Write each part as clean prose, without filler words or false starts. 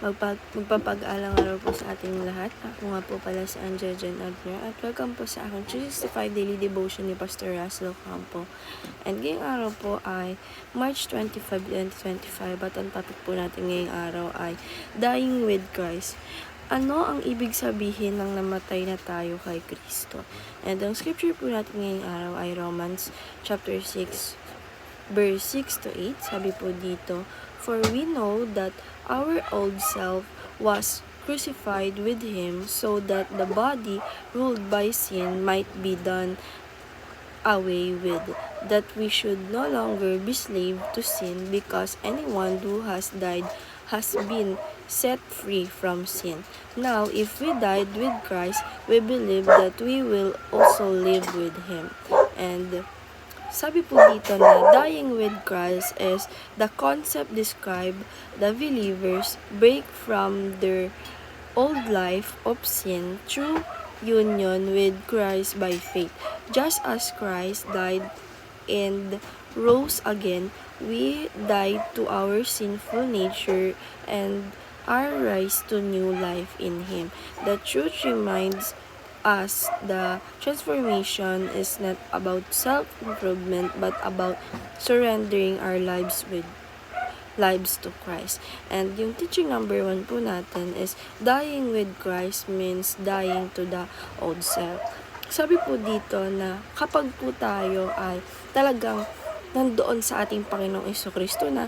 Magpapag-alang araw po sa ating lahat. Ako nga po pala si Angela Jen Agner at welcome po sa aking 365 Daily Devotion ni Pastor Russell Campo. And ngayong araw po ay March 25, 2025 at ang topic po natin ngayong araw ay Dying with Christ. Ano ang ibig sabihin ng namatay na tayo kay Kristo? And ang scripture po natin ngayong araw ay Romans chapter 6 verse 6 to 8. Sabi po dito, "For we know that our old self was crucified with him so that the body ruled by sin might be done away with, that we should no longer be slave to sin, because anyone who has died has been set free from sin. Now, if we died with Christ, we believe that we will also live with him." And sabi po dito na dying with Christ is the concept describe the believers break from their old life of sin through union with Christ by faith. Just as Christ died and rose again, we died to our sinful nature and are raised to new life in Him. The truth reminds us the transformation is not about self-improvement but about surrendering our lives to Christ. And yung teaching number 1 po natin is dying with Christ means dying to the old self. Sabi po dito na kapag po tayo ay talagang nandoon sa ating Panginoong Jesucristo na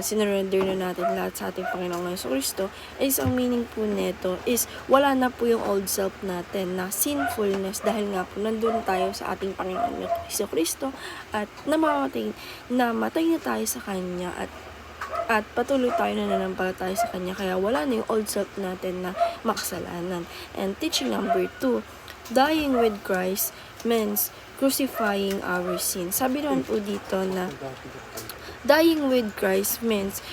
sinurrender na natin lahat sa ating Panginoong Jesucristo, is ang meaning po nito is wala na po yung old self natin na sinfulness dahil nga po nandun tayo sa ating Panginoong Jesucristo at namatay na tayo sa Kanya at patuloy tayo na nanampalataya sa Kanya, kaya wala na yung old self natin na makasalanan. And teaching number 2, dying with Christ means crucifying our sin. Sabi naman po dito na dying with Christ means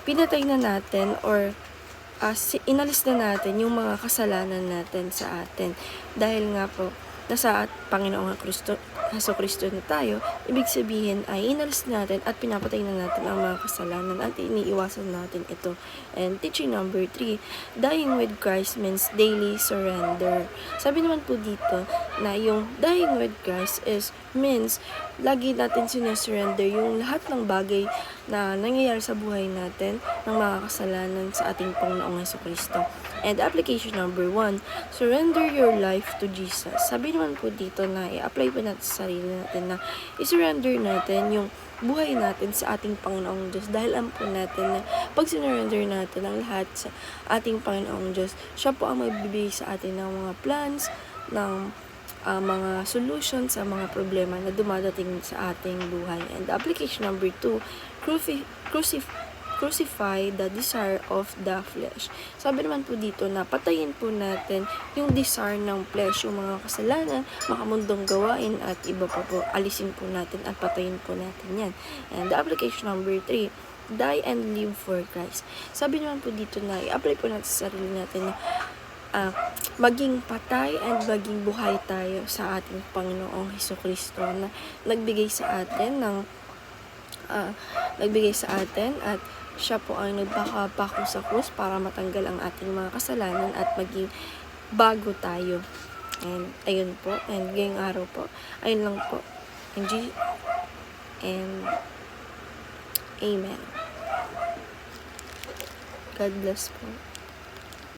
pinatay na natin or inalis na natin yung mga kasalanan natin sa atin. Dahil nga po, nasa Panginoong Jesucristo na tayo, ibig sabihin ay inalis natin at pinapatay na natin ang mga kasalanan at iniiwasan natin ito. And teaching number 3, dying with Christ means daily surrender. Sabi naman po dito na yung dying with Christ means lagi natin sinesurrender yung lahat ng bagay na nangyayari sa buhay natin ng mga kasalanan sa ating Panginoong Jesucristo. And application number 1, surrender your life to Jesus. Sabi naman po dito na i-apply po natin sa sarili natin na i-surrender natin yung buhay natin sa ating Panginoong Diyos. Dahil alam po natin na pag sinurrender natin ang lahat sa ating Panginoong Diyos, siya po ang magbibigay sa atin ng mga plans, ng mga solution sa mga problema na dumadating sa ating buhay. And application number 2, crucify the desire of the flesh. Sabi naman po dito na patayin po natin yung desire ng flesh, yung mga kasalanan, makamundong gawain at iba pa po. Alisin po natin at patayin po natin yan. And the application number 3, die and live for Christ. Sabi naman po dito na i-apply po natin sa sarili natin na maging patay and maging buhay tayo sa ating Panginoong Jesucristo na nagbigay sa atin at siya po ang nagpakapako sa krus para matanggal ang ating mga kasalanan at maging bago tayo. And ayun po, and ngayong araw po, ayun lang po. And Amen. God bless po.